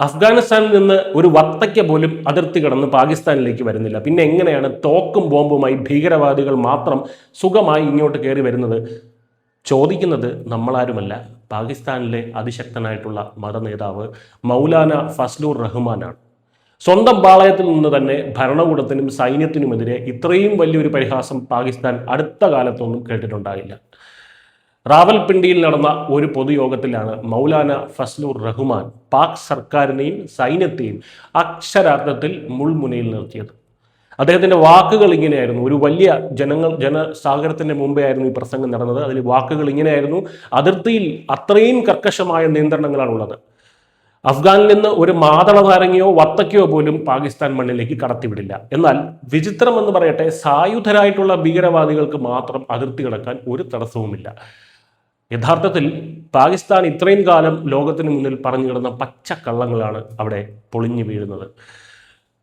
അഫ്ഗാനിസ്ഥാനിൽ നിന്ന് ഒരു വത്തയ്ക്ക പോലും അതിർത്തി കടന്ന് പാകിസ്ഥാനിലേക്ക് വരുന്നില്ല. പിന്നെ എങ്ങനെയാണ് തോക്കും ബോംബുമായി ഭീകരവാദികൾ മാത്രം സുഖമായി ഇങ്ങോട്ട് കയറി വരുന്നത്? ചോദിക്കുന്നത് നമ്മളാരുമല്ല, പാകിസ്ഥാനിലെ അതിശക്തനായിട്ടുള്ള മതനേതാവ് മൗലാന ഫസ്ലൂർ റഹ്മാനാണ്. സ്വന്തം പാളയത്തിൽ നിന്ന് തന്നെ ഭരണകൂടത്തിനും സൈന്യത്തിനുമെതിരെ ഇത്രയും വലിയൊരു പരിഹാസം പാകിസ്ഥാൻ അടുത്ത കാലത്തൊന്നും കേട്ടിട്ടുണ്ടാകില്ല. റാവൽപിണ്ടിയിൽ നടന്ന ഒരു പൊതുയോഗത്തിലാണ് മൗലാന ഫസ്ലൂർ റഹ്മാൻ പാക് സർക്കാരിനെയും സൈന്യത്തെയും അക്ഷരാർത്ഥത്തിൽ മുൾമുനയിൽ നിർത്തിയത്. അദ്ദേഹത്തിന്റെ വാക്കുകൾ ഇങ്ങനെയായിരുന്നു. ഒരു വലിയ ജനസാഗരത്തിന്റെ മുമ്പേ ആയിരുന്നു ഈ പ്രസംഗം നടന്നത്. അതിൽ വാക്കുകൾ ഇങ്ങനെയായിരുന്നു: അതിർത്തിയിൽ അത്രയും കർക്കശമായ നിയന്ത്രണങ്ങളാണുള്ളത്. അഫ്ഗാനിൽ നിന്ന് ഒരു മാതളനാരങ്ങയോ വത്തക്കയോ പോലും പാകിസ്ഥാൻ മണ്ണിലേക്ക് കടത്തിവിടില്ല. എന്നാൽ വിചിത്രം എന്ന് പറയട്ടെ, സായുധരായിട്ടുള്ള ഭീകരവാദികൾക്ക് മാത്രം അതിർത്തി കടക്കാൻ ഒരു തടസ്സവുമില്ല. യഥാർത്ഥത്തിൽ പാകിസ്ഥാൻ ഇത്രയും കാലം ലോകത്തിന് മുന്നിൽ പറഞ്ഞു കിടന്ന പച്ചക്കള്ളങ്ങളാണ് അവിടെ പൊളിഞ്ഞു വീഴുന്നത്.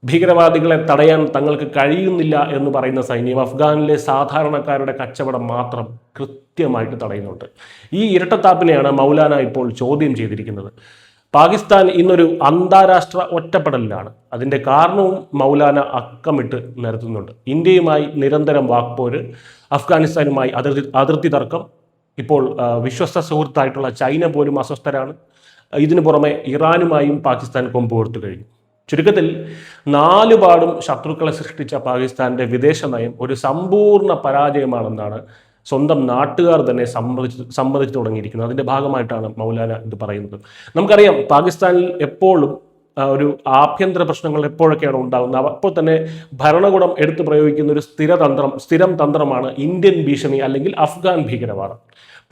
ഭീകരവാദികളെ തടയാൻ തങ്ങൾക്ക് കഴിയുന്നില്ല എന്ന് പറയുന്ന സൈന്യം അഫ്ഗാനിലെ സാധാരണക്കാരുടെ കച്ചവടം മാത്രം കൃത്യമായിട്ട് തടയുന്നുണ്ട്. ഈ ഇരട്ടത്താപ്പിനെയാണ് മൗലാന ഇപ്പോൾ ചോദ്യം ചെയ്തിരിക്കുന്നത്. പാകിസ്ഥാൻ ഇന്നൊരു അന്താരാഷ്ട്ര ഒറ്റപ്പെടലിലാണ്. അതിൻ്റെ കാരണവും മൗലാന അക്കമിട്ട് നിരത്തുന്നുണ്ട്. ഇന്ത്യയുമായി നിരന്തരം വാക്പോര്, അഫ്ഗാനിസ്ഥാനുമായി അതിർത്തി തർക്കം, ഇപ്പോൾ വിശ്വസ്ത സുഹൃത്തായിട്ടുള്ള ചൈന പോലും അസ്വസ്ഥരാണ്. ഇതിനു പുറമെ ഇറാനുമായും പാകിസ്ഥാൻ കൊമ്പ് കൊടുത്തു കഴിഞ്ഞു. ചുരുക്കത്തിൽ നാലുപാടും ശത്രുക്കളെ സൃഷ്ടിച്ച പാകിസ്ഥാന്റെ വിദേശ നയം ഒരു സമ്പൂർണ്ണ പരാജയമാണെന്നാണ് സ്വന്തം നാട്ടുകാർ തന്നെ സമ്മതിച്ചു തുടങ്ങിയിരിക്കുന്നത്. അതിൻ്റെ ഭാഗമായിട്ടാണ് മൗലാന ഇത് പറയുന്നത്. നമുക്കറിയാം, പാകിസ്ഥാനിൽ എപ്പോഴും ഒരു ആഭ്യന്തര പ്രശ്നങ്ങൾ എപ്പോഴൊക്കെയാണ് ഉണ്ടാകുന്നത്, അപ്പോൾ തന്നെ ഭരണകൂടം എടുത്തു പ്രയോഗിക്കുന്ന ഒരു സ്ഥിരം തന്ത്രമാണ് ഇന്ത്യൻ ഭീഷണി അല്ലെങ്കിൽ അഫ്ഗാൻ ഭീകരവാദം.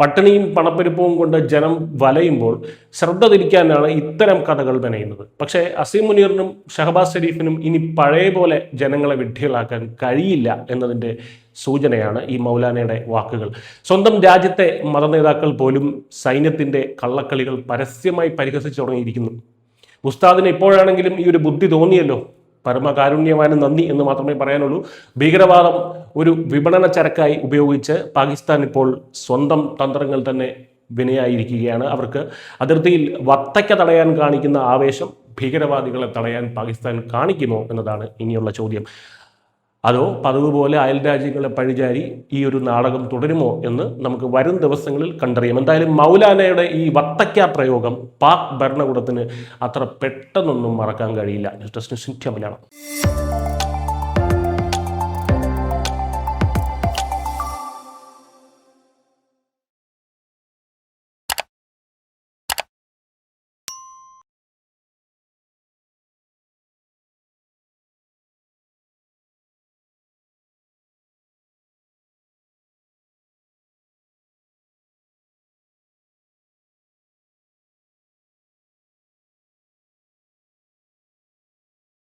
പട്ടിണിയും പണപ്പെരുപ്പവും കൊണ്ട് ജനം വലയുമ്പോൾ ശ്രദ്ധ തിരിക്കാനാണ് ഇത്തരം കഥകൾ മെനയുന്നത്. പക്ഷേ അസീം മുനീറിനും ഷഹബാസ് ഷെരീഫിനും ഇനി പഴയ പോലെ ജനങ്ങളെ വിഡ്ഢികളാക്കാൻ കഴിയില്ല എന്നതിൻ്റെ സൂചനയാണ് ഈ മൗലാനയുടെ വാക്കുകൾ. സ്വന്തം രാജ്യത്തെ മതനേതാക്കൾ പോലും സൈന്യത്തിൻ്റെ കള്ളക്കളികൾ പരസ്യമായി പരിഹസിച്ചു തുടങ്ങിയിരിക്കുന്നു. ഉസ്താദിന് ഇപ്പോഴാണെങ്കിലും ഈ ഒരു ബുദ്ധി തോന്നിയല്ലോ. പരമകാരുണ്യവാനും നന്ദി എന്ന് മാത്രമേ പറയാനുള്ളൂ. ഭീകരവാദം ഒരു വിപണന ചരക്കായി ഉപയോഗിച്ച് പാകിസ്ഥാൻ ഇപ്പോൾ സ്വന്തം തന്ത്രങ്ങൾ തന്നെ വിനയായിരിക്കുകയാണ്. അവർക്ക് അതിർത്തിയിൽ വത്തയ്ക്ക തടയാൻ കാണിക്കുന്ന ആവേശം ഭീകരവാദികളെ തടയാൻ പാകിസ്ഥാൻ കാണിക്കുമോ എന്നതാണ് ഇനിയുള്ള ചോദ്യം. അതോ പതിവ് പോലെ അയൽ രാജ്യങ്ങളെ പഴിചാരി ഈ ഒരു നാടകം തുടരുമോ എന്ന് നമുക്ക് വരും ദിവസങ്ങളിൽ കണ്ടറിയാം. എന്തായാലും മൗലാനയുടെ ഈ വത്തയ്ക്ക പ്രയോഗം പാക് ഭരണകൂടത്തിന് അത്ര പെട്ടെന്നൊന്നും മറക്കാൻ കഴിയില്ല. News desk Malayalam.